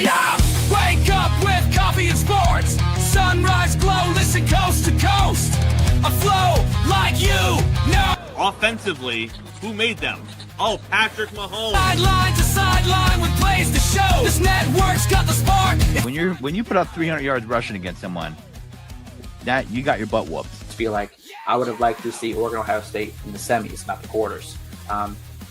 Yeah. Wake up with coffee and sports. Sunrise glow, listen coast to coast. A flow like you know. Offensively, who made them? Oh, Patrick Mahomes. Sideline to sideline with plays to show. This network's got the spark. When you put up 300 yards rushing against someone, that you got your butt whooped. I feel like I would have liked to see Oregon Ohio State in the semis, not the quarters.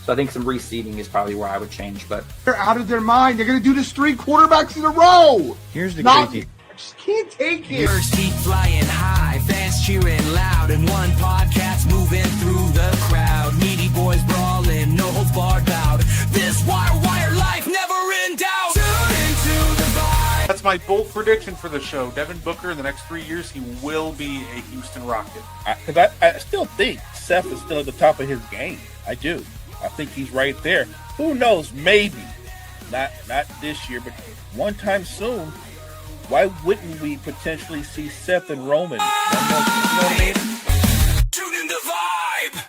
So I think some reseeding is probably where I would change. But they're out of their mind. They're going to do this 3 quarterbacks in a row. Here's the crazy. I just can't take it. Birds keep flying high, fans cheering loud, and one podcast moving through the crowd. Meaty boys brawling, no holds barred bout. This wire life never in doubt. Tune into the vibe. That's my bold prediction for the show. Devin Booker in the next 3 years, he will be a Houston Rocket. Because I still think Seth is still at the top of his game. I do. I think he's right there. Who knows? Maybe not this year, but one time soon. Why wouldn't we potentially see Seth and Roman? You know what I mean? Tune in the vibe.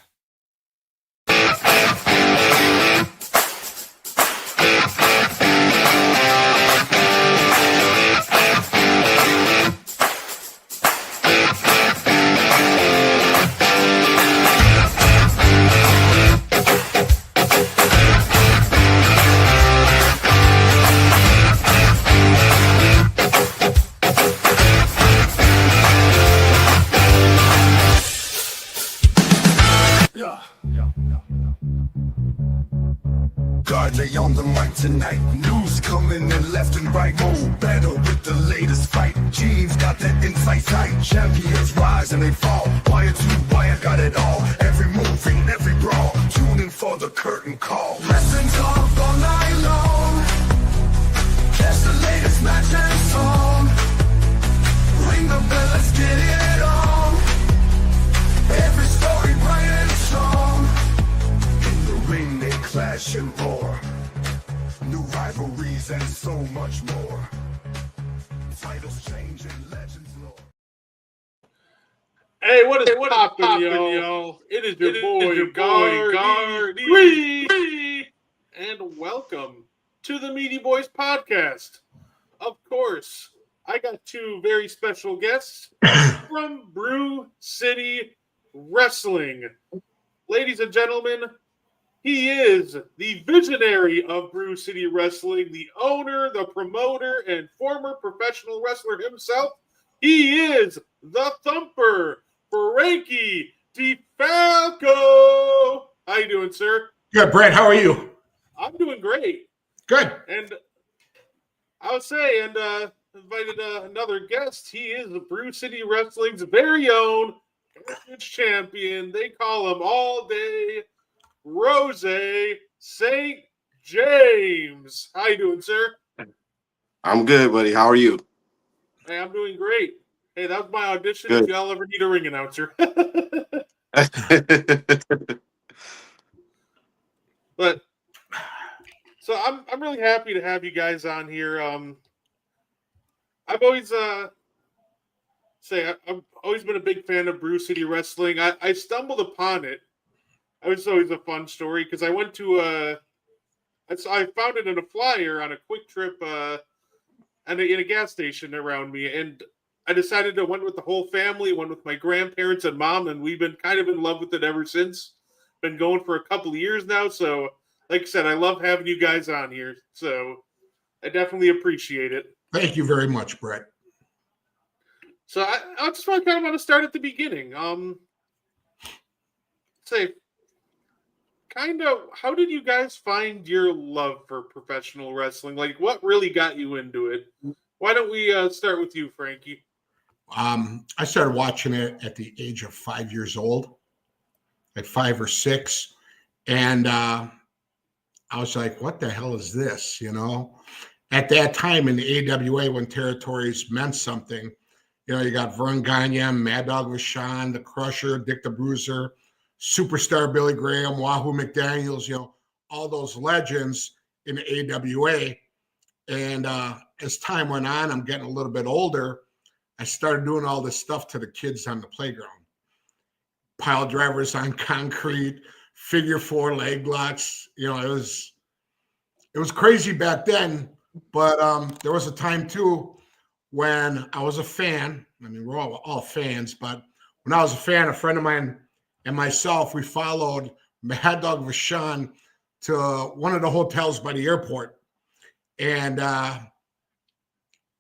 Garid3 on the mic tonight. News coming in left and right. Oh, better with the latest fight. Gene's got that insight tight. Champions rise and they fall. Wire to wire, got it all. Every move and every brawl. Tune in for the curtain call. Wrestling talk all night long. Catch the latest match and song. Ring the bell, let's get it on. Every story bright and strong. In the ring they clash and roar. New rivalries and so much more. Titles change and legends lore. Hey, what is poppin', yo? It is your boy, Garid3, and welcome to the Meaty Boys podcast. Of course, I got 2 very special guests from Brew City Wrestling. Ladies and gentlemen, he is the visionary of Brew City Wrestling, the owner, the promoter, and former professional wrestler himself. He is the Thumper, Frankie DeFalco. How you doing, sir? Good, Brett. How are you? I'm doing great. Good. And I would say, invited another guest. He is the Brew City Wrestling's very own Heritage champion. They call him all day Ro-Zay St James. How you doing, sir? I'm good, buddy. How are you? Hey, I'm doing great. Hey, that was my audition. Good. If y'all ever need a ring announcer. But so I'm really happy to have you guys on here. I've always I've always been a big fan of Brew City Wrestling. I stumbled upon it. It was always a fun story because I went to I found it in a flyer on a quick trip in a gas station around me, and I decided to went with the whole family, went with my grandparents and mom, and we've been kind of in love with it ever since. Been going for a couple of years now, so like I said, I love having you guys on here, so I definitely appreciate it. Thank you very much, Brett. So I just want to start at the beginning. How did you guys find your love for professional wrestling? Like, what really got you into it? Why don't we start with you, Frankie? I started watching it at the age of 5 years old, like 5 or 6. And I was like, what the hell is this? You know, at that time in the AWA, when territories meant something, you know, you got Vern Gagne, Mad Dog Vachon, The Crusher, Dick the Bruiser, Superstar Billy Graham, Wahoo McDaniels, you know, all those legends in the AWA. And as time went on, I'm getting a little bit older. I started doing all this stuff to the kids on the playground. Pile drivers on concrete, figure four leg locks. You know, it was crazy back then, but there was a time too when I was a fan. I mean, we're all fans, but when I was a fan, a friend of mine and myself, we followed Mad Dog Vachon to one of the hotels by the airport. And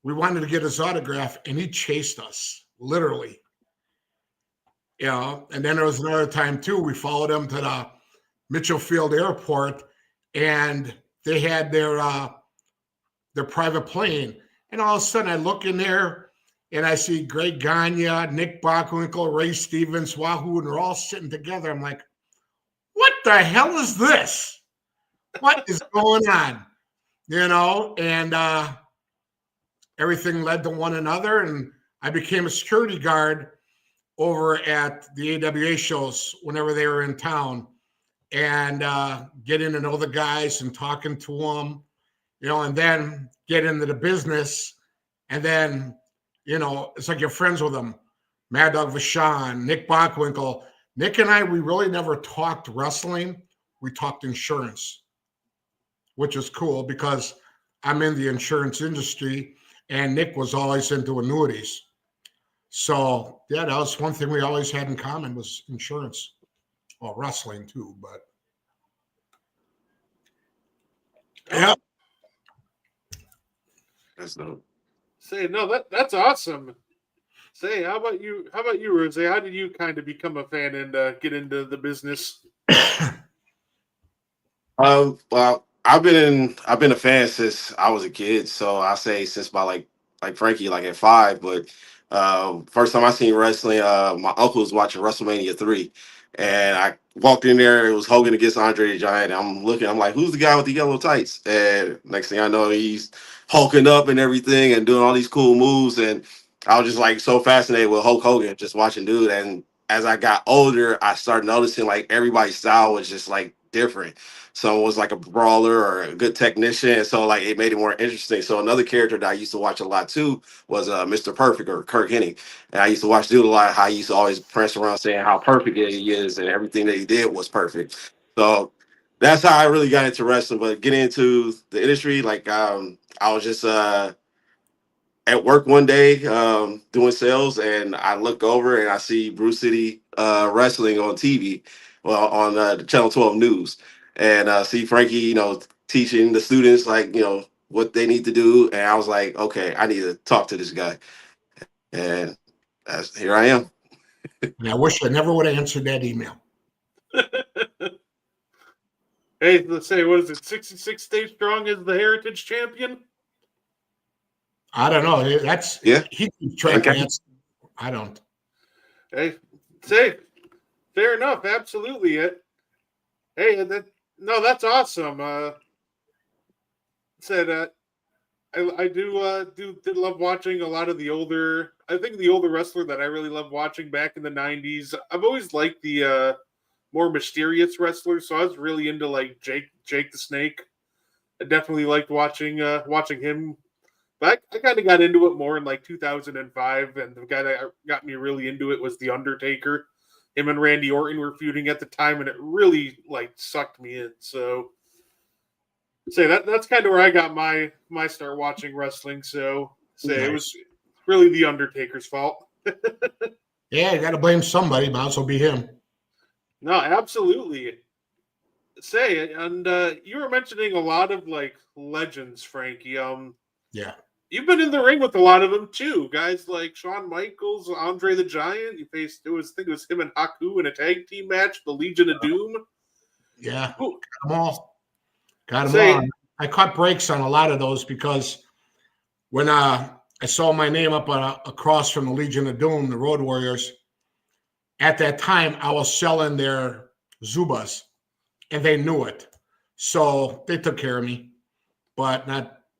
we wanted to get his autograph, and he chased us, literally. You know, and then there was another time too, we followed him to the Mitchell Field Airport, and they had their private plane. And all of a sudden I look in there and I see Greg Gagne, Nick Bockwinkel, Ray Stevens, Wahoo, and they're all sitting together. I'm like, what the hell is this? What is going on? You know, and everything led to one another. And I became a security guard over at the AWA shows whenever they were in town, and getting to know the guys and talking to them, you know, and then get into the business. And then, you know, it's like you're friends with them. Mad Dog Vachon, Nick Bockwinkel. Nick and I, we really never talked wrestling. We talked insurance, which is cool because I'm in the insurance industry and Nick was always into annuities. So, yeah, that was one thing we always had in common was insurance. Well, wrestling too, but yeah. That's dope. Say no, that's awesome. Say, how about you? How about you, Ro-Zay? How did you kind of become a fan and get into the business? Well, I've been a fan since I was a kid, so I say since by like Frankie, like at 5. But first time I seen wrestling, my uncle was watching WrestleMania 3, and I walked in there. It was Hogan against Andre the Giant. I'm looking, I'm like, who's the guy with the yellow tights? And next thing I know, he's hulking up and everything and doing all these cool moves. And I was just like so fascinated with Hulk Hogan, just watching dude. And as I got older, I started noticing like everybody's style was just like different. Someone was like a brawler or a good technician, so like it made it more interesting. So another character that I used to watch a lot too was Mr. Perfect or Kirk Hennig, and I used to watch dude a lot. How he used to always prance around saying how perfect he is, and everything that he did was perfect. So that's how I really got into wrestling. But getting into the industry, like I was just at work one day doing sales, and I look over and I see Brew City Wrestling on TV, well on the Channel 12 News, and see Frankie, you know, teaching the students like, you know, what they need to do, and I was like, okay, I need to talk to this guy, and here I am. And I wish I never would have answered that email. Hey, let's say, what is it? 66 Stay Strong is the Heritage champion. I don't know. That's Yeah. He keeps track of Okay. that. I don't. Hey, say, fair enough. Absolutely. Hey, that's awesome. Said I did love watching a lot of the older. I think the older wrestler that I really loved watching back in the 90s. I've always liked the more mysterious wrestlers, so I was really into like Jake the Snake. I definitely liked watching him. But I kind of got into it more in like 2005, and the guy that got me really into it was The Undertaker. Him and Randy Orton were feuding at the time, and it really like sucked me in. So, say that's kind of where I got my start watching wrestling. So, say It was really The Undertaker's fault. Yeah, you got to blame somebody, might as well be him. No, absolutely. Say, and you were mentioning a lot of like legends, Frankie. Yeah. You've been in the ring with a lot of them too, guys like Shawn Michaels, Andre the Giant. You faced I think it was him and Haku in a tag team match, the Legion of Doom. Yeah, Ooh. got them all. Got them all. I caught breaks on a lot of those because when I saw my name up across from the Legion of Doom, the Road Warriors, at that time I was selling their Zubas, and they knew it, so they took care of me, but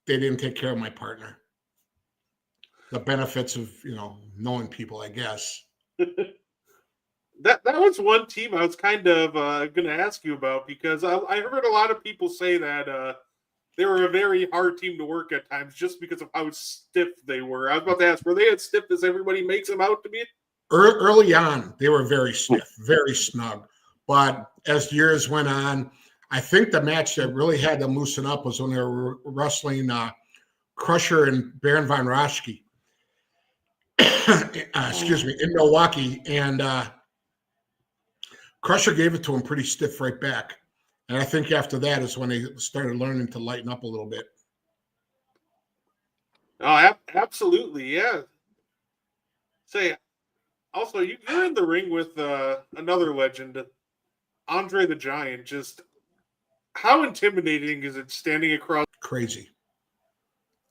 they didn't take care of my partner. The benefits of, you know, knowing people, I guess. That was one team I was kind of going to ask you about, because I heard a lot of people say that they were a very hard team to work at times just because of how stiff they were. I was about to ask, were they as stiff as everybody makes them out to be? Early on, they were very stiff, very snug. But as the years went on, I think the match that really had them loosen up was when they were wrestling Crusher and Baron von Raschke. Excuse me, in Milwaukee. And Crusher gave it to him pretty stiff right back. And I think after that is when they started learning to lighten up a little bit. Oh, absolutely, yeah. Say, also, you're in the ring with another legend, Andre the Giant. Just how intimidating is it standing across? Crazy.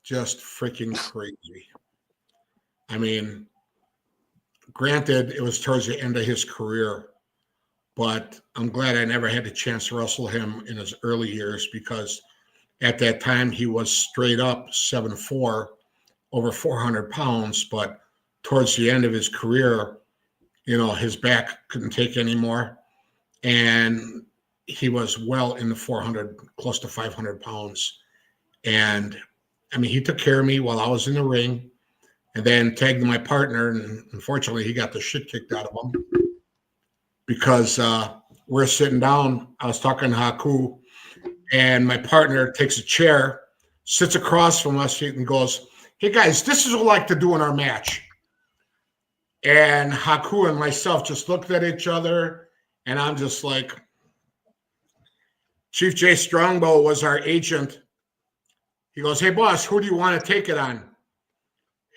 Just freaking crazy. I mean, granted, it was towards the end of his career, but I'm glad I never had the chance to wrestle him in his early years because at that time he was straight up 7'4", over 400 pounds. But towards the end of his career, you know, his back couldn't take anymore. And he was well in the 400, close to 500 pounds. And I mean, he took care of me while I was in the ring and then tagged my partner. And unfortunately, he got the shit kicked out of him because we're sitting down. I was talking to Haku, and my partner takes a chair, sits across from us, and goes, "Hey, guys, this is what I like to do in our match." And Haku and myself just looked at each other, and I'm just like, Chief Jay Strongbow was our agent. He goes, "Hey, boss, who do you want to take it on?"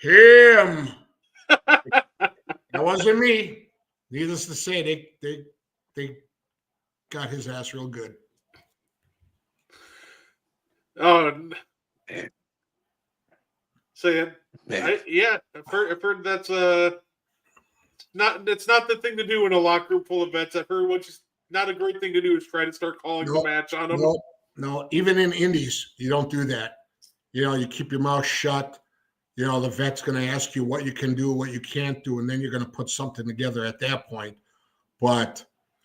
Him. That wasn't me. Needless to say, they got his ass real good. Oh, say it. Yeah, I've heard that's it's not the thing to do in a locker room full of vets. I've heard what's not a great thing to do is try to start calling the match on them. No, even in indies, you don't do that. You know, you keep your mouth shut. You know, the vet's going to ask you what you can do, what you can't do, and then you're going to put something together at that point. But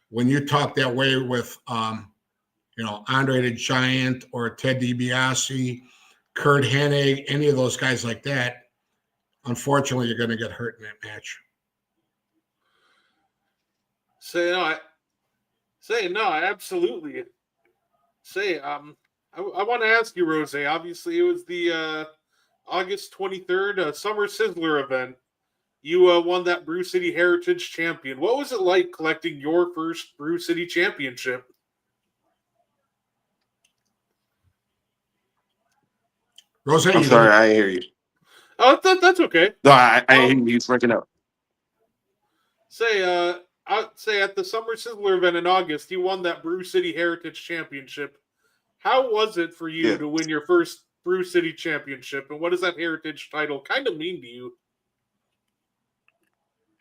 when you talk that way with, you know, Andre the Giant or Ted DiBiase, Kurt Hennig, any of those guys like that, unfortunately, you're going to get hurt in that match. Absolutely. I want to ask you, Ro-Zay. Obviously, it was the August 23rd Summer Sizzler event. You won that Brew City Heritage champion. What was it like collecting your first Brew City championship? Ro-Zay, I'm sorry, I didn't hear you. Oh, that's okay. No, I didn't hear you breaking up. I'd say at the Summer Sizzler event in August, you won that Brew City Heritage Championship. How was it for you to win your first Brew City Championship, and what does that Heritage title kind of mean to you?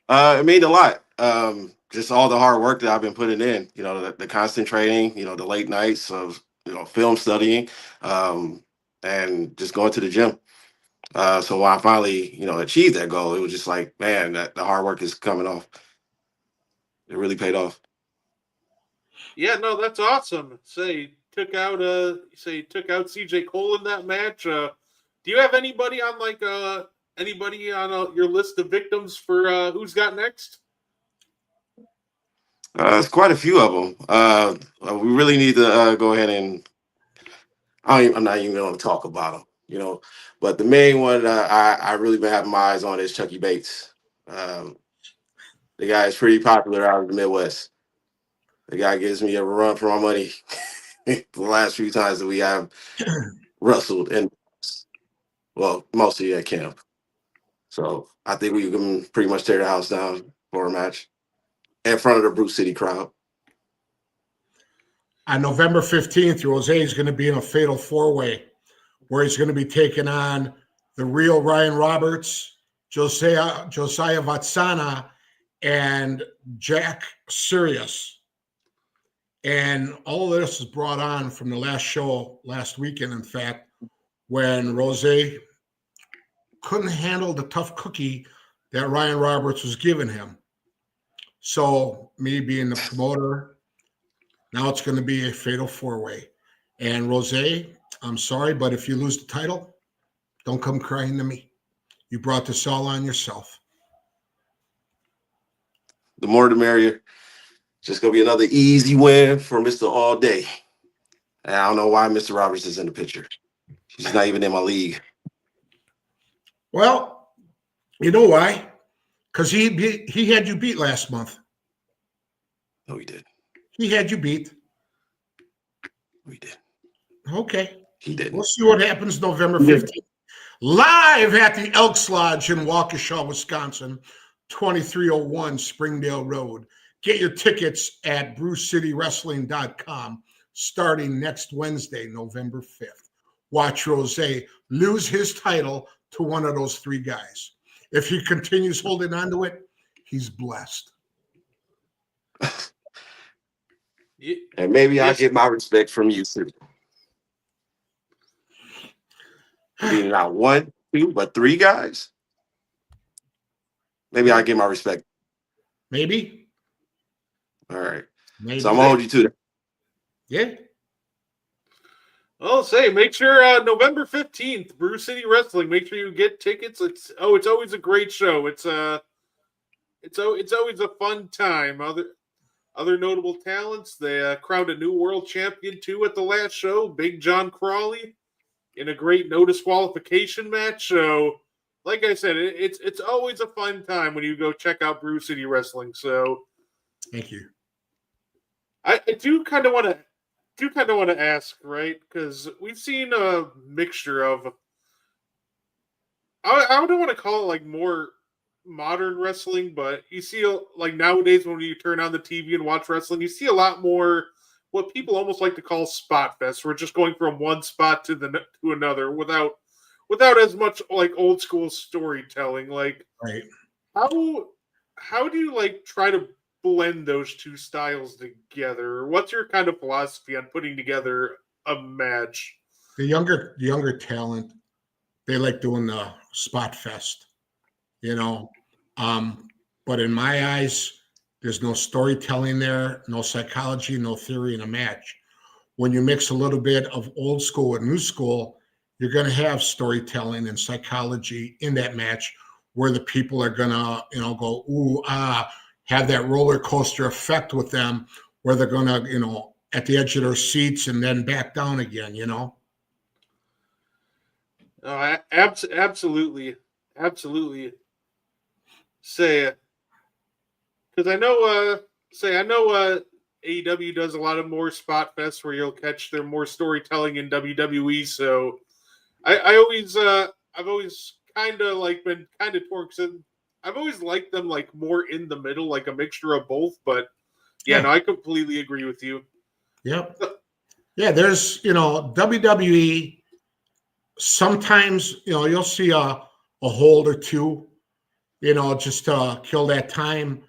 It meant a lot. Just all the hard work that I've been putting in. You know, the constant training. You know, the late nights of film studying, and just going to the gym. So when I finally achieved that goal, it was just like, man, that the hard work is coming off. It really paid off. Yeah, no, that's awesome. Took out CJ Cole in that match. Do you have anybody on your list of victims for who's got next? It's quite a few of them. We really need to go ahead and I'm not even going to talk about them, But the main one I really been having my eyes on is Chucky Bates. The guy is pretty popular out of the Midwest. The guy gives me a run for my money the last few times that we have wrestled, and mostly at camp. So I think we can pretty much tear the house down for a match in front of the Brew City crowd. On November 15th, Ro-Zay is going to be in a fatal four-way where he's going to be taking on the real Ryan Roberts, Josiah Vatsana, and Jack Sirius. And all of this is brought on from the last show last weekend, in fact, when Ro-Zay couldn't handle the tough cookie that Ryan Roberts was giving him. So me being the promoter, now it's going to be a fatal four-way. And Ro-Zay, I'm sorry, but if you lose the title, don't come crying to me. You brought this all on yourself. The more the merrier. Just gonna be another easy win for Mr. All Day. And I don't know why Mr. Roberts is in the picture. He's not even in my league. Well, you know why? Because he had you beat last month. No, he did. He had you beat. We did. Okay. He didn't. We'll see what happens November 15th. Live at the Elks Lodge in Waukesha, Wisconsin, 2301 Springdale Road. Get your tickets at brewcitywrestling.com starting next Wednesday, November 5th. Watch Ro-Zay lose his title to one of those three guys. If he continues holding on to it, he's blessed. And maybe I'll get my respect from you too. Being not one, two, but three guys. Maybe I'll get my respect. Maybe. All right. Maybe. So I'm gonna hold you to that. Yeah. I'll say, make sure November 15th, Brew City Wrestling. Make sure you get tickets. It's always a great show. It's always a fun time. Other notable talents, they crowned a new world champion too at the last show, Big John Crawley, in a great no disqualification match. So, like I said, it's always a fun time when you go check out Brew City Wrestling. So, thank you. I do kind of want to ask, right? Because we've seen a mixture of, I don't want to call it like more modern wrestling, but you see like nowadays when you turn on the TV and watch wrestling, you see a lot more what people almost like to call spot fest. We're just going from one spot to another without as much like old school storytelling. Like, right? How do you like try to blend those two styles together? What's your kind of philosophy on putting together a match? The younger talent, they like doing the spot fest, you know. But in my eyes, there's no storytelling there, no psychology, no theory in a match. When you mix a little bit of old school and new school, you're going to have storytelling and psychology in that match where the people are going to, go, ooh, ah, have that roller coaster effect with them where they're going to, at the edge of their seats and then back down again, Absolutely. Say, because I know AEW does a lot of more spot fests where you'll catch their more storytelling in WWE. So I've always kind of like been kind of torn because I've always liked them like more in the middle, like a mixture of both. But yeah, no, I completely agree with you. Yep. Yeah, there's WWE. Sometimes you'll see a hold or two, just to kill that time,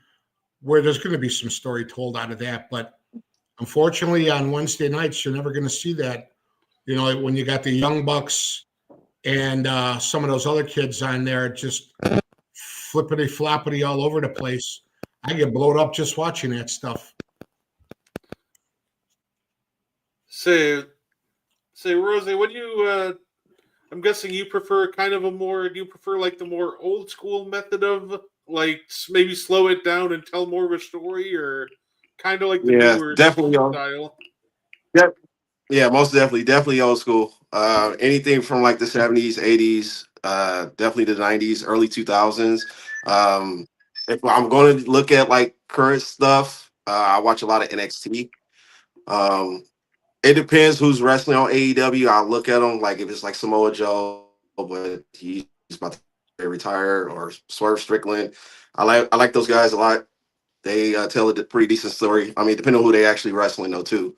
where there's going to be some story told out of that. But unfortunately, on Wednesday nights, you're never going to see that. When you got the Young Bucks and some of those other kids on there, just flippity floppity all over the place. I get blowed up just watching that stuff. Say, Ro-Zay, what do you? I'm guessing you prefer do you prefer like the more old school method of like maybe slow it down and tell more of a story, or kind of like the newer definitely style? Yep. Yeah, most definitely old school. Anything from like the 70s, 80s, definitely the 90s, early 2000s. If I'm going to look at like current stuff, I watch a lot of NXT. It depends who's wrestling on AEW. I'll look at them, like if it's like Samoa Joe, but he's about to retire, or Swerve Strickland. I like those guys a lot. They tell a pretty decent story. I mean, depending on who they actually wrestling though too.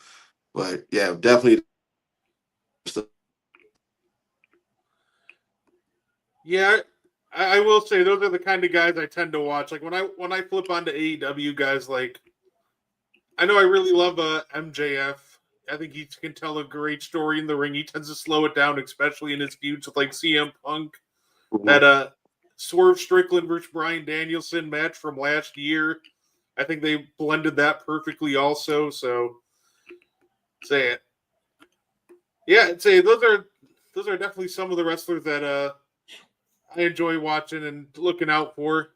But yeah, definitely. Yeah, I will say those are the kind of guys I tend to watch. Like when I flip onto AEW guys, like I know I really love MJF. I think he can tell a great story in the ring. He tends to slow it down, especially in his feuds with like CM Punk. Mm-hmm. That Swerve Strickland versus Bryan Danielson match from last year. I think they blended that perfectly also. So say it. Yeah, I'd say those are definitely some of the wrestlers that I enjoy watching and looking out for.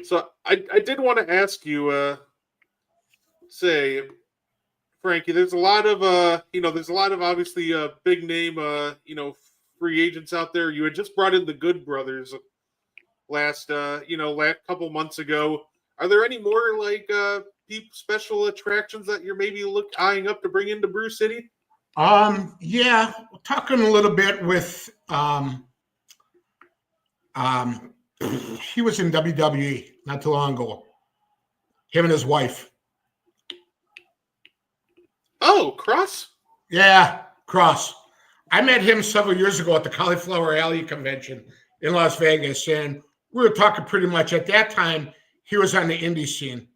So I did want to ask you, say, Frankie, there's a lot of there's a lot of obviously big name free agents out there. You had just brought in the Good Brothers last couple months ago. Are there any more like special attractions that you're maybe eyeing up to bring into Brew City? Yeah, talking a little bit with he was in WWE not too long ago. Him and his wife. Oh, Cross? Yeah, Cross. I met him several years ago at the Cauliflower Alley convention in Las Vegas, and we were talking pretty much at that time. He was on the indie scene.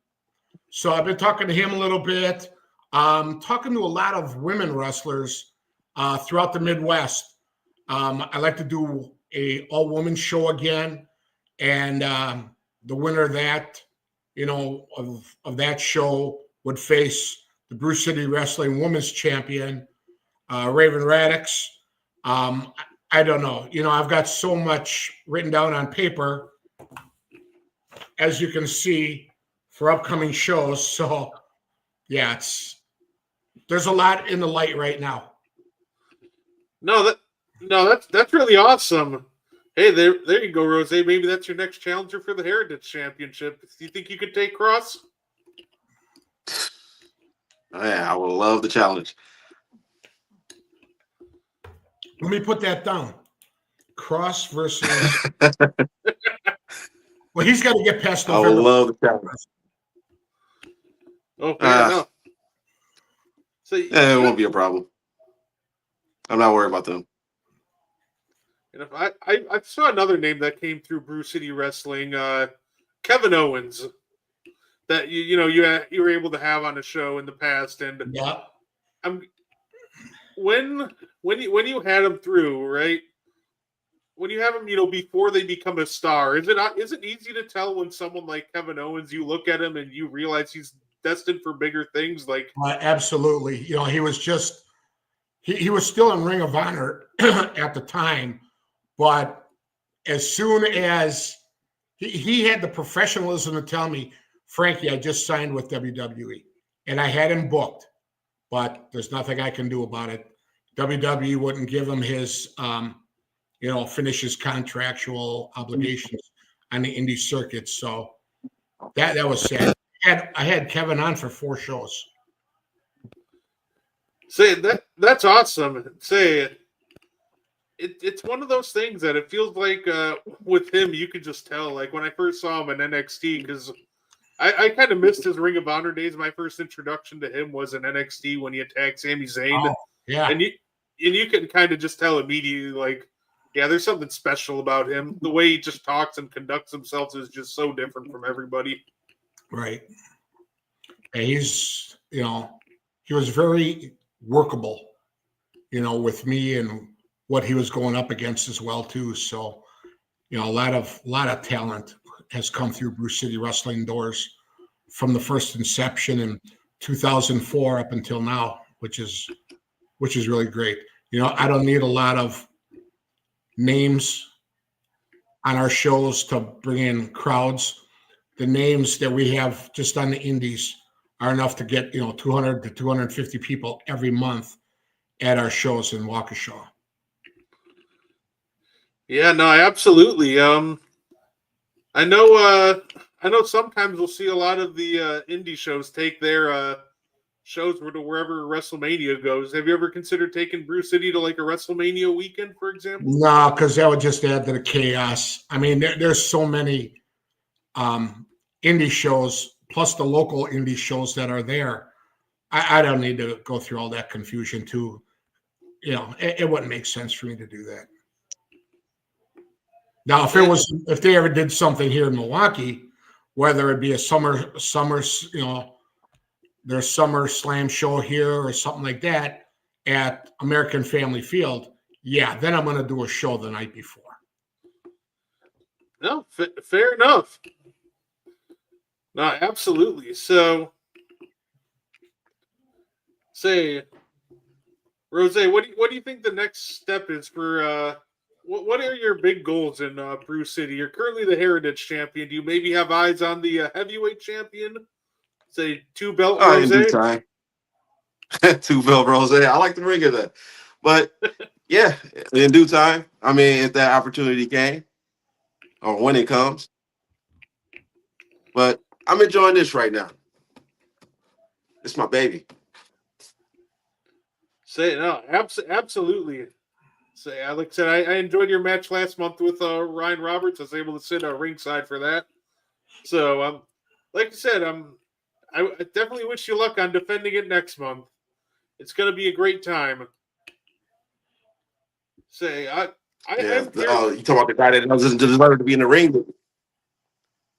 So I've been talking to him a little bit, talking to a lot of women wrestlers throughout the Midwest. I like to do a all-woman show again, and the winner of that, of that show would face the Brew City Wrestling Women's Champion, Raven Radix. I don't know. I've got so much written down on paper, as you can see, for upcoming shows. So, yeah, there's a lot in the light right now. That's really awesome. Hey, there you go, Ro-Zay. Maybe that's your next challenger for the Heritage Championship. Do you think you could take Cross? Oh, yeah, I would love the challenge. Let me put that down. Cross versus. Well, he's got to get past November. I would love the challenge. Oh, fair enough. So it won't be a problem. I'm not worried about them. And if I saw another name that came through Brew City Wrestling, Kevin Owens, that you were able to have on a show in the past, and yeah, when you had him through, right? When you have them, before they become a star, is it easy to tell when someone like Kevin Owens, you look at him and you realize he's destined for bigger things? Like absolutely, he was just he was still in Ring of Honor at the time, but as soon as he had the professionalism to tell me, Frankie, I just signed with WWE, and I had him booked, but there's nothing I can do about it. WWE wouldn't give him his finish his contractual obligations on the indie circuit. So that was sad. I had Kevin on for 4 shows. Say that's awesome. Say it's one of those things that it feels like with him, you could just tell. Like when I first saw him in NXT, because I kind of missed his Ring of Honor days. My first introduction to him was in NXT when he attacked Sami Zayn. Oh, yeah, and you can kind of just tell immediately, like, yeah, there's something special about him. The way he just talks and conducts himself is just so different from everybody. Right. And he's, he was very workable, with me and what he was going up against as well too. So, a lot of talent has come through Brew City Wrestling doors from the first inception in 2004 up until now, which is really great. I don't need a lot of names on our shows to bring in crowds. The names that we have just on the indies are enough to get 200 to 250 people every month at our shows in Waukesha. Yeah, no, absolutely. I know sometimes we'll see a lot of the indie shows take their shows to wherever WrestleMania goes. Have you ever considered taking Brew City to like a WrestleMania weekend, for example? No, because that would just add to the chaos. I mean, there's so many indie shows, plus the local indie shows that are there. I don't need to go through all that confusion too. It wouldn't make sense for me to do that. Now, if they ever did something here in Milwaukee, whether it be a summer, their summer slam show here or something like that at American Family Field, yeah, then I'm going to do a show the night before. No, fair enough. No, absolutely. So, say Ro-Zay, what do you think the next step is for what are your big goals in Brew City? You're currently the Heritage champion. Do you maybe have eyes on the heavyweight champion? Say 2-belt In due Ro-Zay? time. 2-belt Rose. I like the ring of that. But yeah, in due time. I mean, if that opportunity came or when it comes. But I'm enjoying this right now. It's my baby. Say no, absolutely. Say, like I said, I enjoyed your match last month with Ryan Roberts. I was able to sit ringside for that. So, like I said, I definitely wish you luck on defending it next month. It's going to be a great time. Say, Yeah. You talking about the guy that doesn't deserve to be in the ring?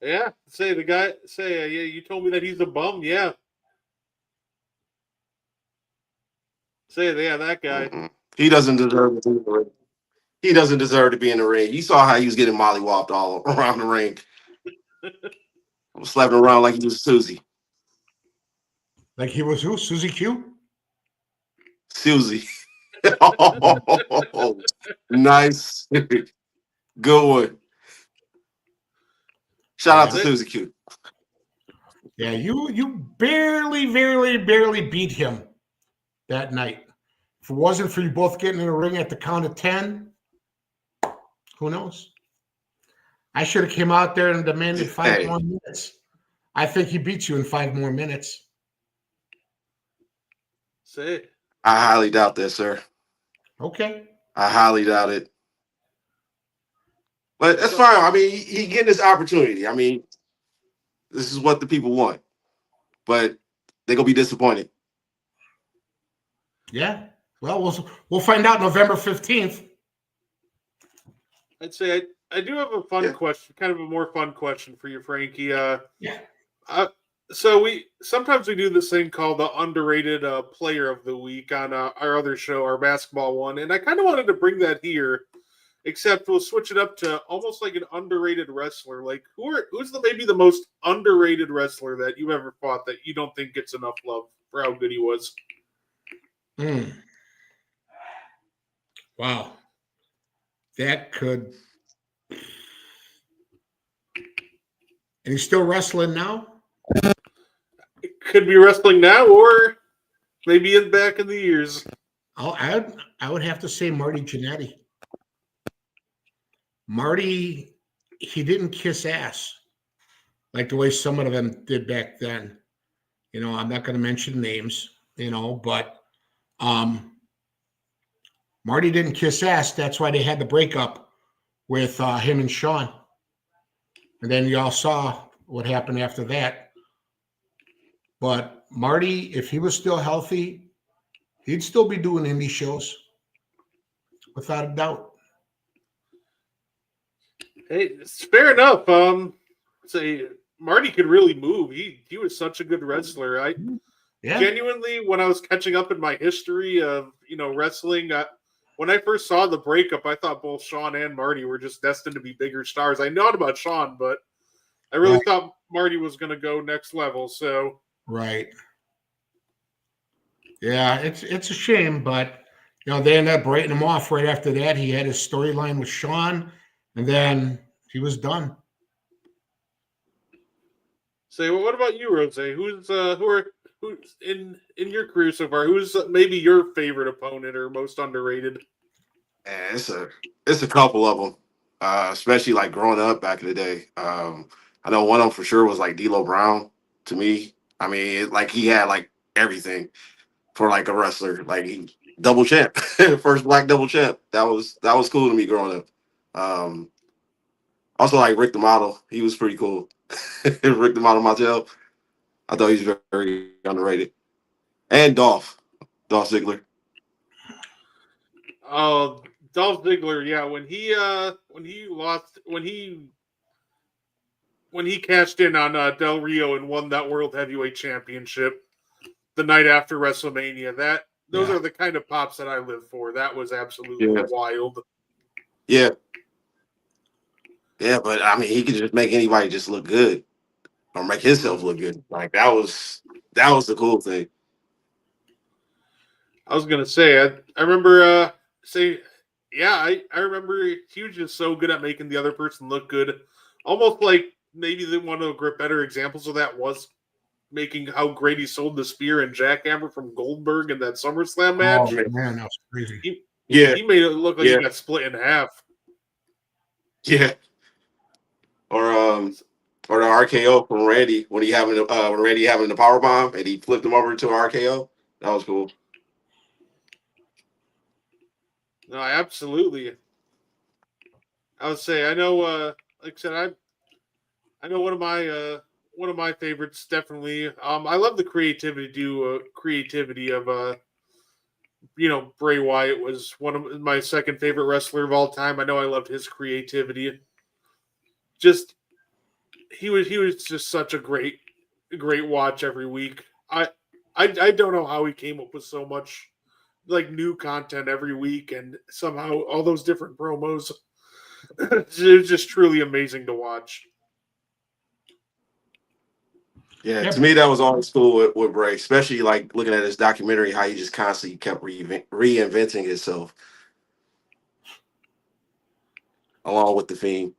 Yeah. Say the guy. Say, yeah. You told me that he's a bum. Yeah. Say, yeah, that guy. Mm-mm. He doesn't deserve to be in the ring. He doesn't deserve to be in the ring. You saw how he was getting mollywopped all around the ring. I was slapping around like he was Susie. Like he was who? Susie Q? Susie. Oh, nice. Good one. Shout out to Susie Q. Yeah, you barely beat him that night. If it wasn't for you both getting in the ring at the count of 10, who knows? I should have came out there and demanded 5 more minutes. I think he beat you in 5 more minutes. Say, I highly doubt that, sir. Okay. I highly doubt it. But that's fine. I mean, he getting this opportunity. I mean, this is what the people want. But they're going to be disappointed. Yeah. Well, we'll find out November 15th. I'd say I do have a fun question, kind of a more fun question for you, Frankie. Yeah. So sometimes we do this thing called the underrated player of the week on our other show, our basketball one, and I kind of wanted to bring that here, except we'll switch it up to almost like an underrated wrestler. Like who's maybe the most underrated wrestler that you ever fought that you don't think gets enough love for how good he was? Wow. That could. And he's still wrestling now? It could be wrestling now or maybe back in the years. I would have to say Marty Jannetty. Marty, he didn't kiss ass like the way some of them did back then. You know, I'm not going to mention names, but Marty didn't kiss ass. That's why they had the breakup with him and Sean. And then you all saw what happened after that. But Marty, if he was still healthy, he'd still be doing indie shows, without a doubt. Hey, it's fair enough. Say Marty could really move. He was such a good wrestler. Genuinely, when I was catching up in my history of wrestling, when I first saw the breakup, I thought both Sean and Marty were just destined to be bigger stars. I know about Sean, but I really thought Marty was going to go next level. So right, yeah, it's a shame, but they ended up writing him off right after that. He had his storyline with Sean, and then he was done. Say, well, what about you, Ro-Zay? Who's in your career so far? Who's maybe your favorite opponent or most underrated? It's a couple of them, especially like growing up back in the day. I know one of them for sure was like D'Lo Brown. To me, I mean, he had like everything for like a wrestler. Like he double champ, first black double champ. That was cool to me growing up. Also like Rick the Model, he was pretty cool. Rick the Model Martel, I thought he was very, very underrated. And Dolph Ziggler. Oh, Dolph Ziggler, yeah. When he cashed in on Del Rio and won that World Heavyweight Championship the night after WrestleMania, those are the kind of pops that I live for. That was absolutely wild. Yeah. Yeah, but I mean, he could just make anybody just look good or make himself look good. Like that was the cool thing. I was gonna say, I remember I remember he was just so good at making the other person look good. Almost like maybe one of the better examples of that was making how great he sold the spear and jackhammer from Goldberg in that SummerSlam match. Oh man, that was crazy. He made it look like Yeah. he got split in half. Yeah. Or the RKO from Randy when Randy having the power bomb and he flipped him over to an RKO. That was cool. No, absolutely. I would say I know. Like I said, I know one of my favorites definitely. I love the creativity of Bray Wyatt was one of my second favorite wrestler of all time. I know I loved his creativity. Just he was just such a great watch every week. I don't know how he came up with so much like new content every week and somehow all those different promos. It was just truly amazing to watch. Yeah, to me that was always cool with Bray, especially like looking at his documentary, how he just constantly kept reinventing himself along with the Fiend.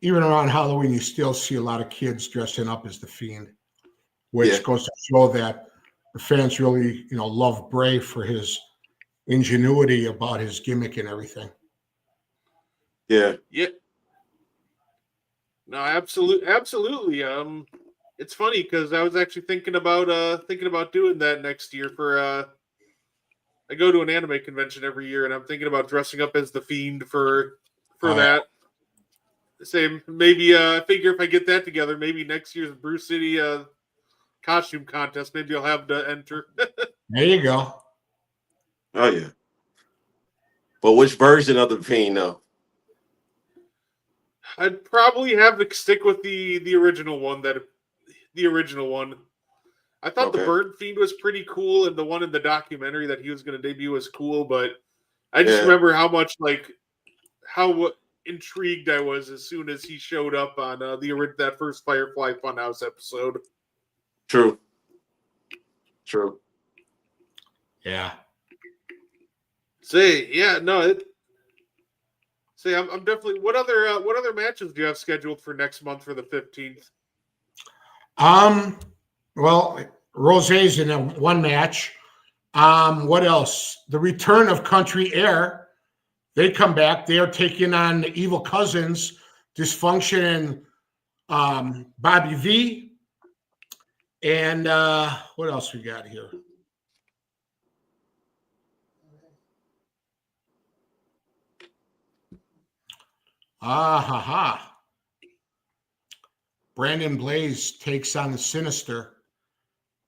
Even around Halloween, you still see a lot of kids dressing up as the Fiend, which goes to show that the fans really, love Bray for his ingenuity about his gimmick and everything. Yeah. Yeah. No, absolutely. It's funny because I was actually thinking about doing that next year for I go to an anime convention every year and I'm thinking about dressing up as the Fiend for that. Same, maybe I figure if I get that together, maybe next year's Brew City costume contest, maybe I'll have to enter. There you go. Oh yeah. But which version of the Fiend though? I'd probably have to stick with the original one. I thought the Bird Fiend was pretty cool, and the one in the documentary that he was going to debut was cool. But I just remember how much how intrigued I was as soon as he showed up on that first Firefly Funhouse episode. True. Yeah. I'm definitely. What other matches do you have scheduled for next month for the 15th? Well, Ro-Zay's in one match. What else? The return of Country Air. They come back. They are taking on the Evil Cousins, Dysfunction, and Bobby V. And what else we got here? Brandon Blaze takes on the Sinister.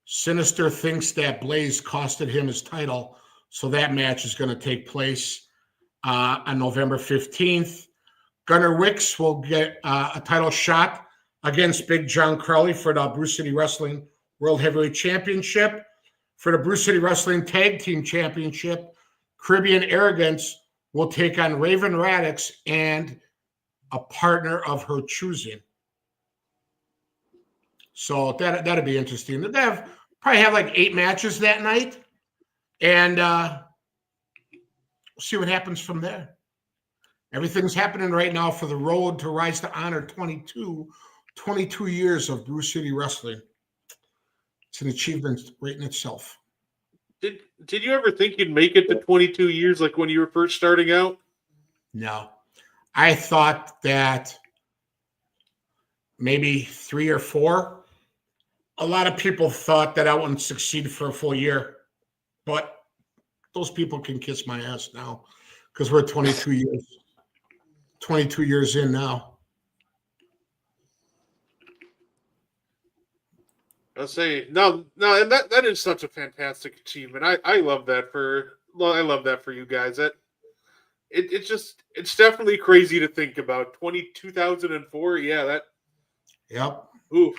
Sinister thinks that Blaze costed him his title, so that match is going to take place on November 15th. Gunnar Wicks will get a title shot against Big John Crowley for the Brew City Wrestling World Heavyweight Championship. For the Brew City Wrestling Tag Team Championship, Caribbean Arrogance will take on Raven Radix and a partner of her choosing. So that'll be interesting. They'll probably have like 8 matches that night, and we'll see what happens from there. Everything's happening right now for the road to Rise to Honor 22 years of Brew City Wrestling. It's an achievement right in itself. Did you ever think you'd make it to 22 years like when you were first starting out? No. I thought that maybe 3 or 4. A lot of people thought that I wouldn't succeed for a full year, but those people can kiss my ass now because we're 22 years in now. I'll say no, and that is such a fantastic achievement. I love that for you guys. It's definitely crazy to think about. 2004, yeah, that. Yep. Ooh.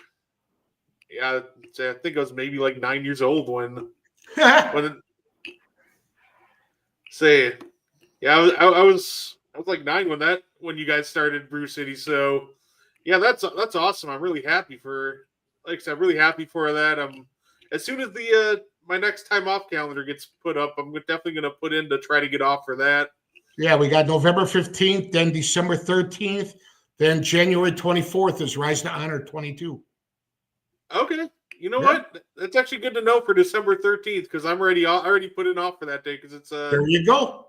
Yeah, I think I was maybe like 9 years old when say, yeah, I was like 9 when you guys started Brew City. So yeah, that's awesome. I'm really happy for, like I said, I'm really happy for that. As soon as the my next time off calendar gets put up, I'm definitely going to put in to try to get off for that. Yeah, we got November 15th, then December 13th, then January 24th is Rise to Honor 22. Okay. You know what? That's actually good to know for December 13th because I'm already put it off for that day because it's there you go.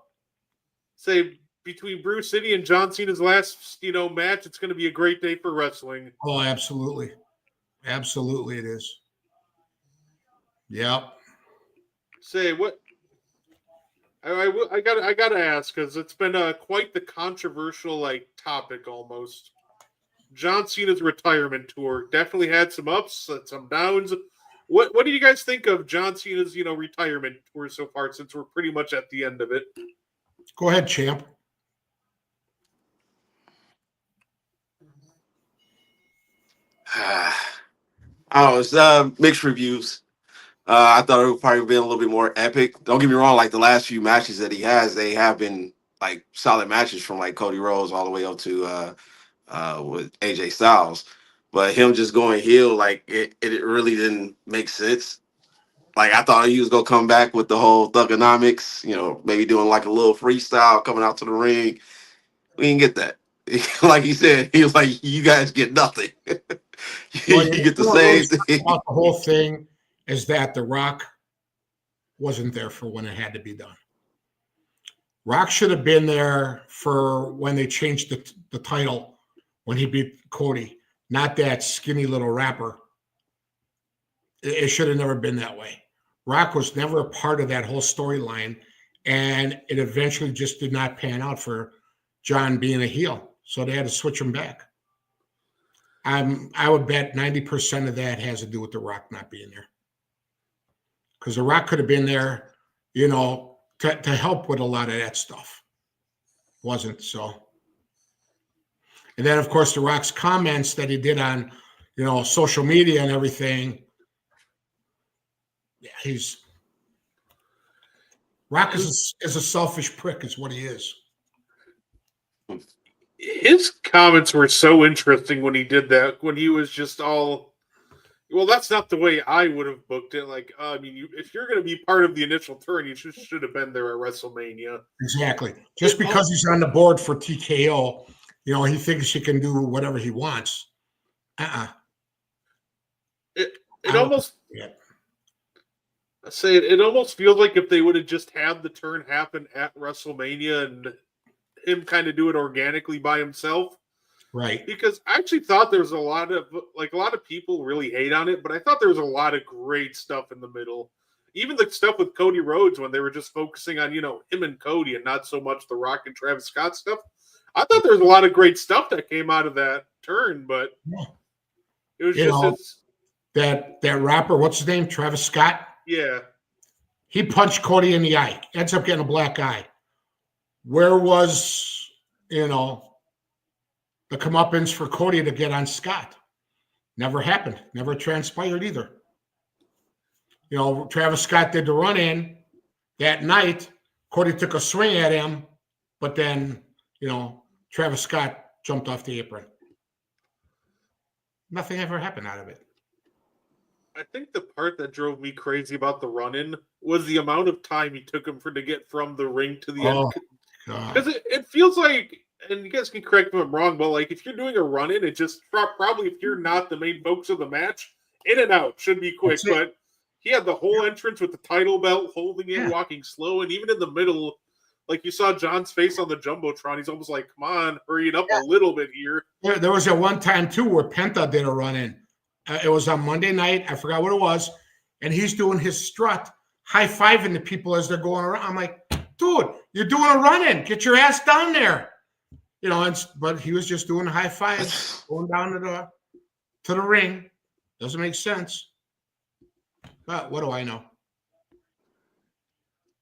Say between Brew City and John Cena's last match, it's going to be a great day for wrestling. Oh, absolutely, absolutely, it is. Yep. Say what? I gotta ask because it's been quite the controversial topic almost. John Cena's retirement tour definitely had some ups and some downs. What do you guys think of John Cena's retirement tour so far? Since we're pretty much at the end of it. Go ahead, champ. I don't know. It's mixed reviews. I thought it would probably been a little bit more epic. Don't get me wrong. Like the last few matches that he has, they have been like solid matches from like Cody Rhodes all the way up to with AJ Styles. But him just going heel, like it really didn't make sense. Like I thought he was gonna come back with the whole thugonomics, maybe doing like a little freestyle coming out to the ring. We didn't get that. Like he said, he was like, "You guys get nothing. You get the same thing." The whole thing is that The Rock wasn't there for when it had to be done. Rock should have been there for when they changed the title when he beat Cody, not that skinny little rapper. It should have never been that way. Rock was never a part of that whole storyline, and it eventually just did not pan out for John being a heel. So they had to switch him back. I would bet 90% of that has to do with The Rock not being there. Because The Rock could have been there, to help with a lot of that stuff. Wasn't so. And then, of course, The Rock's comments that he did on, social media and everything. Yeah, Rock is a selfish prick, is what he is. His comments were so interesting when he did that. When he was just all, well, that's not the way I would have booked it. Like, if you're going to be part of the initial turn, you should have been there at WrestleMania. Exactly. Just because he's on the board for TKO, he thinks he can do whatever he wants. It almost. Yeah. It almost feels like if they would have just had the turn happen at WrestleMania and him kind of do it organically by himself. Right. Because I actually thought there was a lot of people really hate on it, but I thought there was a lot of great stuff in the middle. Even the stuff with Cody Rhodes when they were just focusing on, him and Cody and not so much the Rock and Travis Scott stuff. I thought there was a lot of great stuff that came out of that turn, but it was that rapper, what's his name? Travis Scott? Yeah. He punched Cody in the eye. Ends up getting a black eye. Where was, the comeuppance for Cody to get on Scott? Never happened. Never transpired either. Travis Scott did the run-in that night. Cody took a swing at him, but then, Travis Scott jumped off the apron. Nothing ever happened out of it. I think the part that drove me crazy about the run-in was the amount of time he took him to get from the ring to the end. Because it feels like, and you guys can correct me if I'm wrong, but if you're doing a run-in, it just probably, if you're not the main focus of the match, in and out should be quick. But he had the whole entrance with the title belt, holding it, walking slow, and even in the middle, you saw John's face on the Jumbotron, he's almost like, come on, hurry it up a little bit here. There was at one time, too, where Penta did a run-in. It was on Monday night. I forgot what it was. And he's doing his strut, high-fiving the people as they're going around. I'm like, dude, you're doing a run-in. Get your ass down there. But he was just doing a high five, going down to the ring. Doesn't make sense. But what do I know?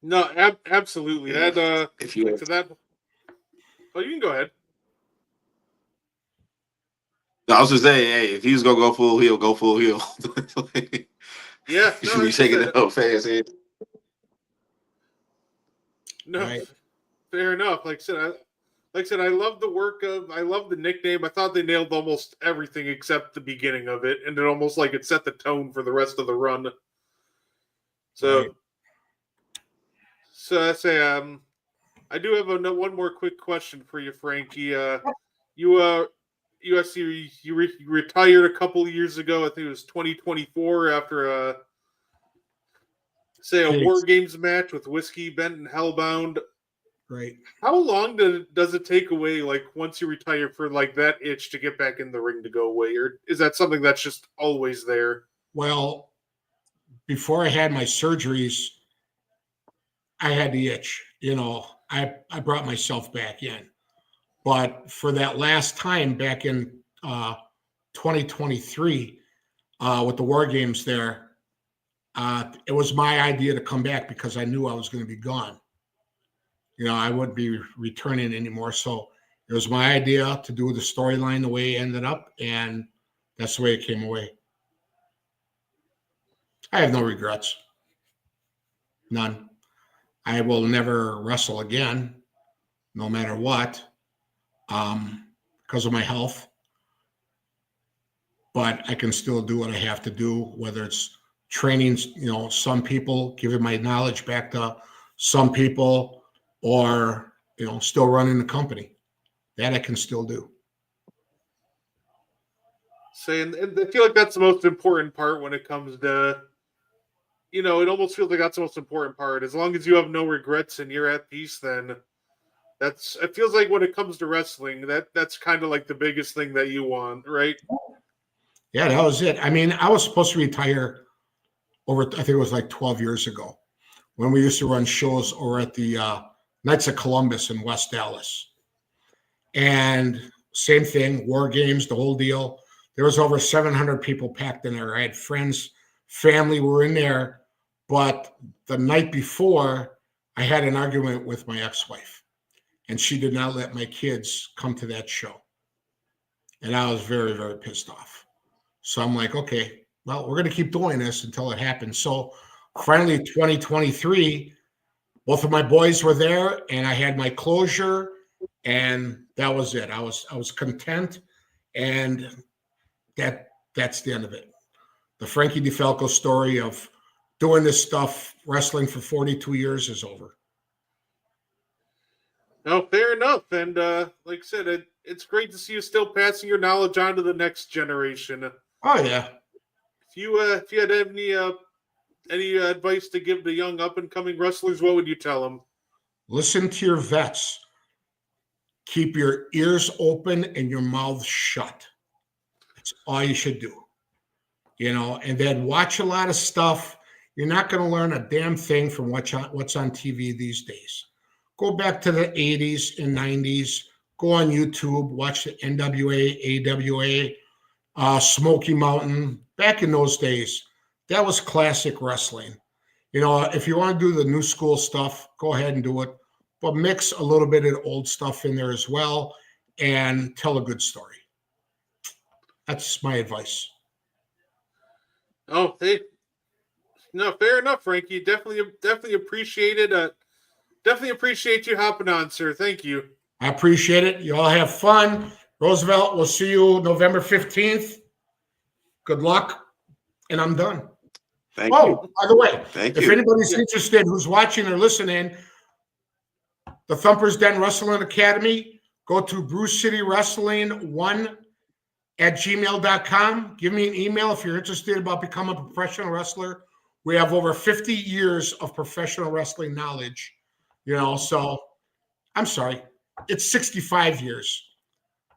No, absolutely. That if you that. Oh, you can go ahead. No, I was just saying, hey, if he's gonna go full heel, go full heel. Yeah, you should be shaking that up fast head. No, right. Fair enough. Like I said, I love the nickname. I thought they nailed almost everything except the beginning of it, and it almost it set the tone for the rest of the run. So, Right. so I say, I do have one more quick question for you, Frankie. You UFC, you retired a couple of years ago. I think it was 2024 after a War Jeez. Games match with Whiskey Bent and Hellbound. Right. How long does it take away, like once you retire, for like that itch to get back in the ring to go away, or is that something that's just always there? Well, before I had my surgeries, I had the itch. I brought myself back in. But for that last time back in 2023 with the War Games there, it was my idea to come back because I knew I was going to be gone. I wouldn't be returning anymore. So it was my idea to do the storyline the way it ended up, and that's the way it came away. I have no regrets. None. I will never wrestle again, no matter what, because of my health. But I can still do what I have to do, whether it's training, some people, giving my knowledge back to some people, or, still running the company. That I can still do. And I feel like that's the most important part when it comes to, it almost feels like that's the most important part. As long as you have no regrets and you're at peace, then it feels like when it comes to wrestling, that's kind of like the biggest thing that you want, right? Yeah, that was it. I mean, I was supposed to retire I think it was like 12 years ago, when we used to run shows over at the Knights of Columbus in West Dallas. And same thing, War Games, the whole deal. There was over 700 people packed in there. I had friends, family were in there. But the night before, I had an argument with my ex-wife, and she did not let my kids come to that show. And I was very, very pissed off. So I'm like, okay, well, we're going to keep doing this until it happens. So finally, 2023, both of my boys were there, and I had my closure, and that was it. I was content, and that's the end of it. The Frankie DeFalco story of doing this stuff, wrestling for 42 years, is over. No, fair enough. And like I said, it's great to see you still passing your knowledge on to the next generation. Oh yeah. If you had any advice to give the young up and coming wrestlers, what would you tell them? Listen to your vets. Keep your ears open and your mouth shut. That's all you should do. And then watch a lot of stuff. You're not going to learn a damn thing from what's on TV these days. Go back to the 80s and 90s. Go on YouTube. Watch the NWA, AWA, Smoky Mountain. Back in those days, that was classic wrestling. If you want to do the new school stuff, go ahead and do it. But mix a little bit of old stuff in there as well and tell a good story. That's my advice. Oh, no, fair enough, Frankie. Definitely appreciate it. Definitely appreciate you hopping on, sir. Thank you. I appreciate it. You all have fun. Roosevelt, we'll see you November 15th. Good luck. And I'm done. Thank you. By the way, Thank if you. anybody's interested who's watching or listening, the Thumpers Den Wrestling Academy, go to Brew City Wrestling 1 at gmail.com. Give me an email if you're interested about becoming a professional wrestler. We have over 50 years of professional wrestling knowledge, so I'm sorry. It's 65 years.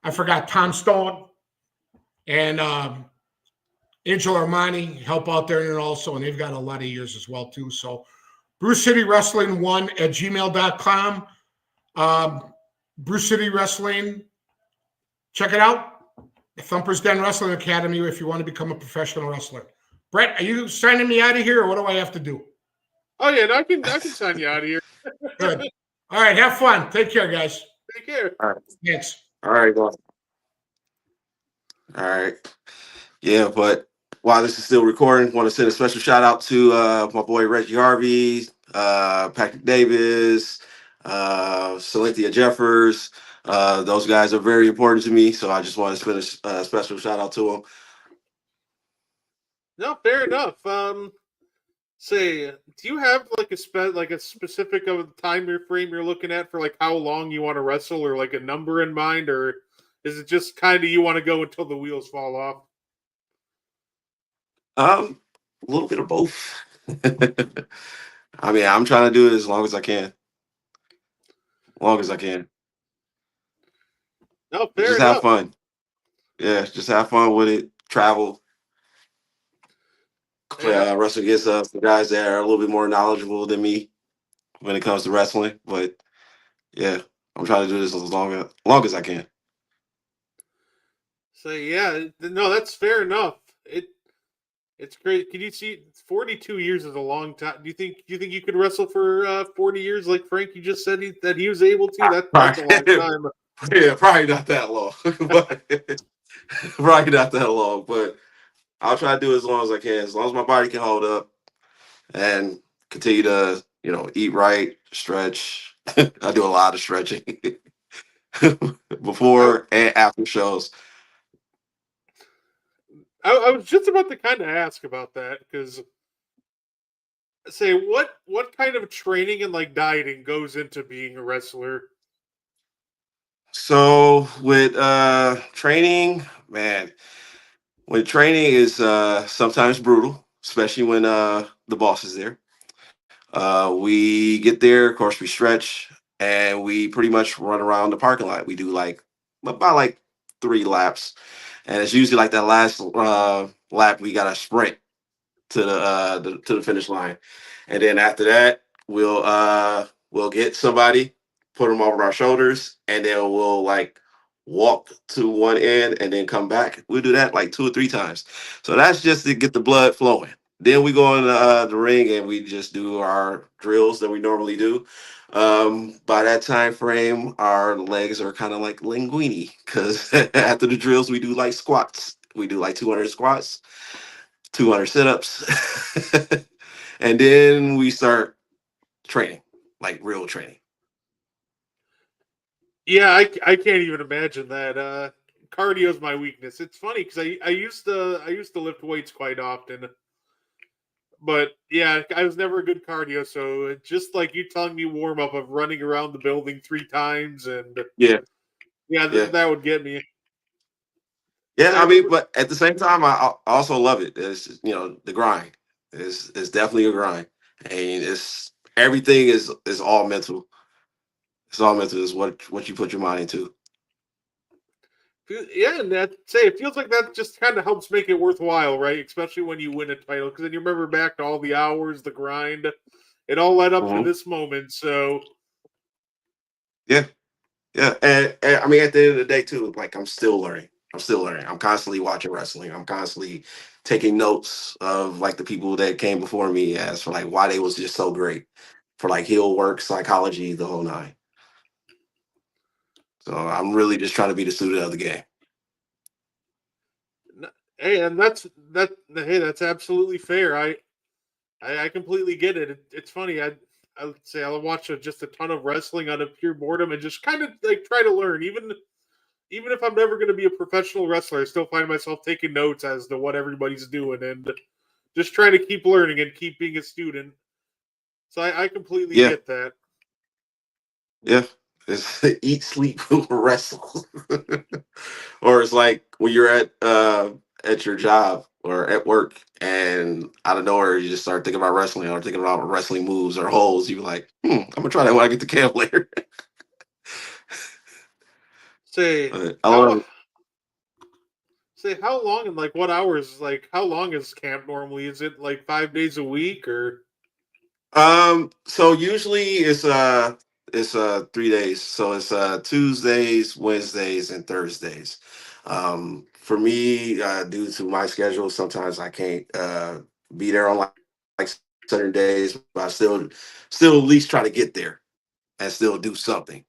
I forgot Tom Stone and Angel Armani help out there also, and they've got a lot of years as well, too. So Brew City Wrestling 1 at gmail.com. Brew City Wrestling, check it out. The Thumpers Den Wrestling Academy if you want to become a professional wrestler. Brett, are you signing me out of here, or what do I have to do? Oh yeah, I can sign you out of here. Good. All right, have fun. Take care, guys. Take care. All right. Thanks. All right, boss. All right. Yeah, but while this is still recording, want to send a special shout out to my boy Reggie Harvey, Patrick Davis, Cynthia Jeffers. Those guys are very important to me, so I just want to send a special shout out to them. No, fair enough. Say, do you have like a specific of time frame you're looking at for like how long you want to wrestle, or like a number in mind, or is it just kind of you want to go until the wheels fall off? A little bit of both. I mean, I'm trying to do it as long as I can. Long as I can. No, fair Just have enough. fun. Yeah, just have fun with it. Travel, Yeah. wrestle against the guys that are a little bit more knowledgeable than me when it comes to wrestling. But yeah, I'm trying to do this as long as I can. So yeah, no, that's fair enough. It's great. Can you see 42 years is a long time? Do you think you could wrestle for 40 years like Frankie just said that he was able to? That's a long Probably, time. yeah, probably not that long, but probably not that long. But I'll try to do it as long as I can, as long as my body can hold up and continue to, eat right, stretch. I do a lot of stretching I, before and after shows. I was just about to kind of ask about that because say what kind of training and like dieting goes into being a wrestler? So with training, man, when training is sometimes brutal, especially when the boss is there. We get there, of course, we stretch, and we pretty much run around the parking lot. We do like about like 3 laps, and it's usually like that last lap we got to sprint to the finish line, and then after that we'll get somebody, put them over our shoulders, and then we'll like walk to one end and then come back. We'll do that like 2 or 3 times. So that's just to get the blood flowing. Then we go in the ring and we just do our drills that we normally do. By that time frame, our legs are kind of like linguini because after the drills, we do like squats. We do like 200 squats, 200 sit-ups, and then we start training, like real training. Yeah, I can't even imagine that. Cardio is my weakness. It's funny because I used to lift weights quite often, but yeah, I was never a good cardio. So just like you telling me warm up of running around the building 3 times, and Yeah, yeah, yeah, that would get me. yeah. So I I mean, remember, but at the same time, I also love it. It's the grind is definitely a grind, and it's everything is all mental. It's all mental. Is what you put your mind into. yeah, and that say it feels like that just kind of helps make it worthwhile, right? Especially when you win a title, because then you remember back to all the hours, the grind, it all led up to Mhm. this moment. So Yeah, yeah, and I mean, at the end of the day, too, like I'm still learning. I'm still learning. I'm constantly watching wrestling. I'm constantly taking notes of like the people that came before me as for like why they was just so great for like heel work, psychology, the whole nine. So I'm really just trying to be the student of the game. hey, and that. Hey, that's absolutely fair. I completely get it. It's funny. I would say I'll watch just a ton of wrestling out of pure boredom and just kind of like try to learn. Even if I'm never going to be a professional wrestler, I still find myself taking notes as to what everybody's doing and just trying to keep learning and keep being a student. So I completely Yeah, get that. yeah. It's eat, sleep, wrestle. Or it's like when you're at your job or at work and out of nowhere you just start thinking about wrestling or thinking about wrestling moves or holds. You're like, I'm gonna try that when I get to camp later. Say But I love how it. say how long and like what hours? Like how long is camp normally? Is it like 5 days a week or? So usually it's 3 days. So it's Tuesdays, Wednesdays, and Thursdays. For me, due to my schedule, sometimes I can't be there on like certain days, but I still at least try to get there and still do something.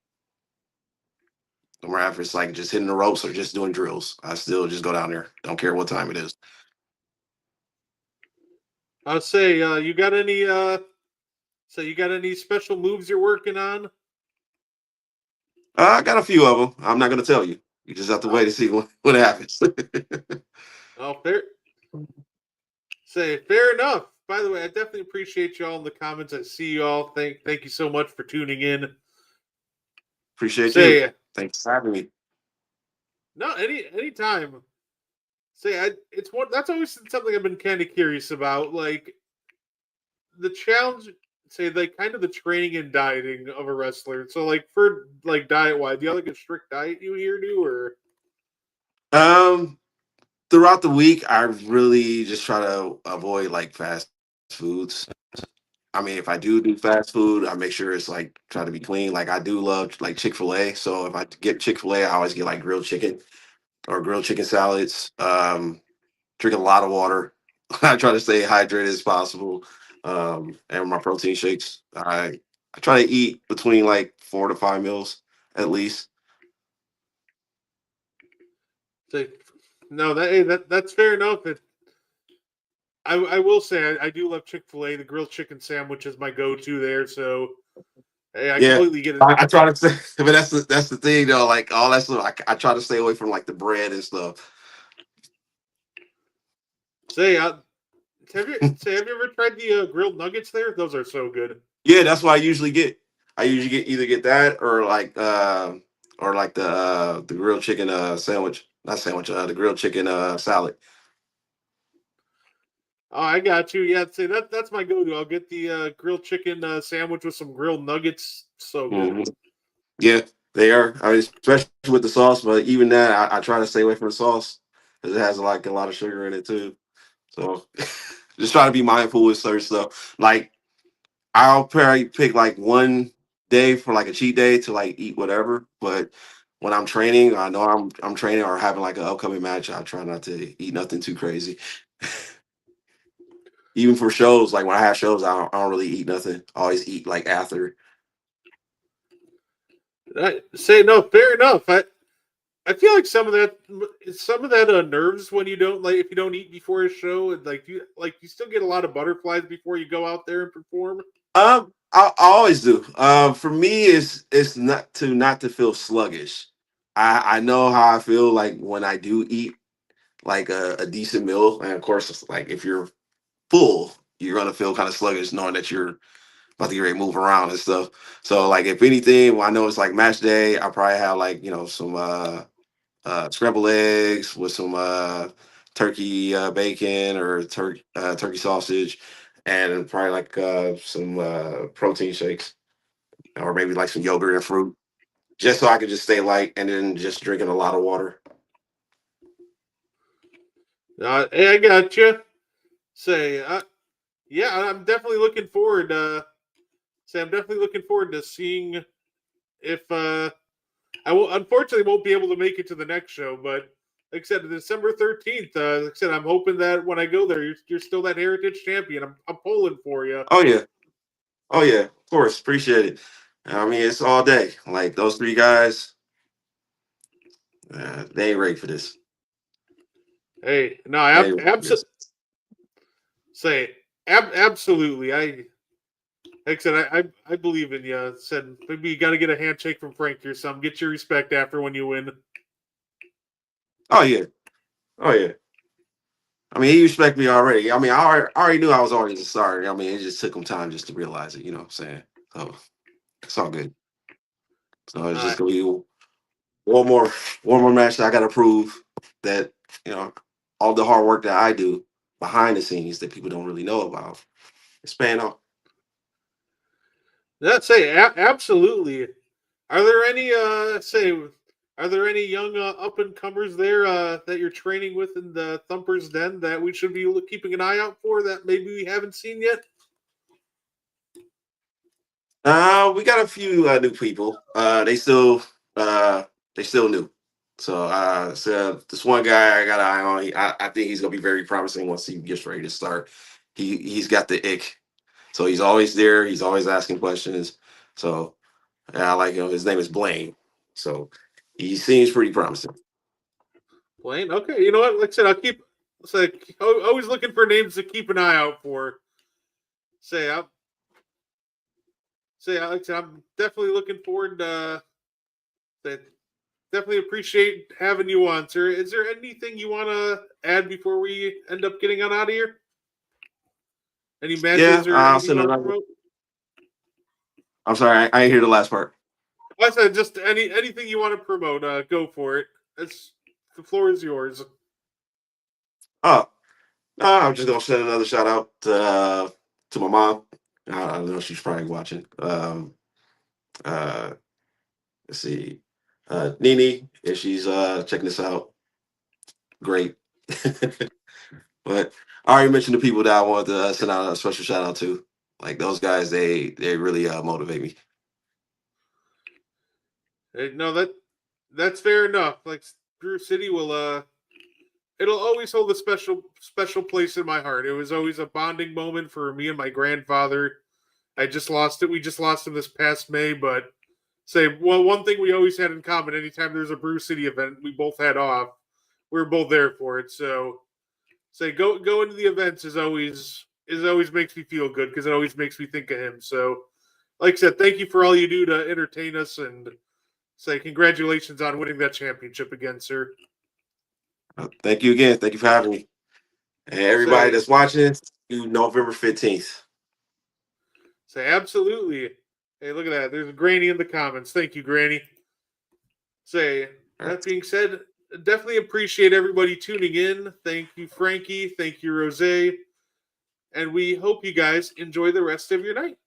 No matter if it's like just hitting the ropes or just doing drills, I still just go down there. Don't care what time it is. I'll say you got any special moves you're working on? I got a few of them. I'm not gonna tell you. You just have to wait Oh, and see what happens. oh fair. Say fair enough. by the way, I definitely appreciate y'all in the comments. I see y'all. Thank you so much for tuning in. Appreciate Say you. Thanks for having me. no, anytime. Say it's one that's always something I've been kind of curious about. Like the challenge, say like kind of the training and dieting of a wrestler. So like for like diet wise, do you have like a strict diet you here do or? Um, Throughout the week, I really just try to avoid like fast foods. I mean, if I do fast food, I make sure it's like try to be clean. Like I do love like Chick-fil-A. So if I get Chick-fil-A, I always get like grilled chicken or grilled chicken salads. Drink a lot of water. I try to stay hydrated as possible. And my protein shakes. I try to eat between like 4 to 5 meals at least. Say, no, that's fair enough. I will say I do love Chick-fil-A. The grilled chicken sandwich is my go-to there. So hey, I Yeah, completely get it. I try to say, but that's the thing though. Like all that stuff, I try to stay away from like the bread and stuff. Say, have you ever tried the grilled nuggets there? Those are so good. Yeah, that's what I usually get. I usually either get that or like the grilled chicken sandwich, not sandwich, the grilled chicken salad. Oh, I got you. Yeah, say that's my go-to. I'll get the grilled chicken sandwich with some grilled nuggets. So good. Mhm. Yeah, they are. I mean, especially with the sauce, but even that, I try to stay away from the sauce because it has like a lot of sugar in it too. So just try to be mindful with certain stuff. Like I'll probably pick like one day for like a cheat day to like eat whatever. But when I'm training, I know I'm training or having like an upcoming match, I try not to eat nothing too crazy. Even for shows, like when I have shows, I don't really eat nothing. I always eat like after. I say no, fair enough. I feel like some of that nerves when you don't like if you don't eat before a show and you still get a lot of butterflies before you go out there and perform. I always do. For me, it's not to feel sluggish. I know how I feel like when I do eat like a decent meal, and of course, it's like if you're full, you're gonna feel kind of sluggish knowing that you're about to get ready to move around and stuff. So like if anything, when I know it's like match day, I probably have like some scrambled eggs with some turkey bacon or turkey sausage, and probably like some protein shakes or maybe like some yogurt and fruit, just so I could just stay light and then just drinking a lot of water. Hey, I got you. Say, yeah, I'm definitely looking forward. I'm definitely looking forward to seeing if I will. Unfortunately, won't be able to make it to the next show, but like I said, December 13th. Like I said, I'm hoping that when I go there, you're still that Heritage champion. I'm pulling for you. Oh yeah, oh yeah, of course, appreciate it. I mean, it's all day. Like those three guys, they ain't ready for this. Hey, no, They ain't ready for this. say absolutely. Like I said, I believe in you. Said maybe you got to get a handshake from Frank or something. Get your respect after when you win. Oh yeah, oh yeah. I mean, he respect me already. I mean, I already knew I was already sorry. I mean, it just took him time just to realize it. You know what I'm saying? So it's all good. So it's just gonna be one more one more match that I got to prove that you know all the hard work that I do behind the scenes that people don't really know about. It's paying off. Let's say absolutely. Are there any are there any young up and comers there that you're training with in the Thumper's Den that we should be keeping an eye out for that maybe we haven't seen yet? We got a few new people. They still new. So this one guy I got an eye on. I think he's gonna be very promising once he gets ready to start. He's got the ick, so he's always there. He's always asking questions. So yeah, I like him. His name is Blaine. So he seems pretty promising. Blaine. Okay, you know what? Like I said, I'll keep. It's like always looking for names to keep an eye out for. Say, I like I said, I'm definitely looking forward to that. Definitely appreciate having you on, sir. Is there anything you want to add before we end up getting on out of here? Any Yeah, matches or I'll anything send you want to another. promote? I'm sorry, I didn't hear the last part. I said just anything you want to promote. Go for it. The floor is yours. Oh, no, I'm just gonna send another shout out to my mom. I don't know, she's probably watching. Uh, let's see, Nene, if she's checking this out, great. But I already mentioned the people that I wanted to send out a special shout out to. Like those guys, they really motivate me. No, that's fair enough. Like Brew City will it'll always hold a special place in my heart. It was always a bonding moment for me and my grandfather. I just lost it. We just lost him this past May, but one thing we always had in common, anytime there's a Brew City event, we both had off. We were both there for it. So go into the events is always makes me feel good because it always makes me think of him. So like I said, thank you for all you do to entertain us and say congratulations on winning that championship again, sir. Thank you again. Thank you for having me. And everybody Say, that's watching, do November 15th. say absolutely. Hey, look at that. There's a Granny in the comments. Thank you, Granny. Say, that being said, definitely appreciate everybody tuning in. Thank you, Frankie. Thank you, Ro-Zay. And we hope you guys enjoy the rest of your night.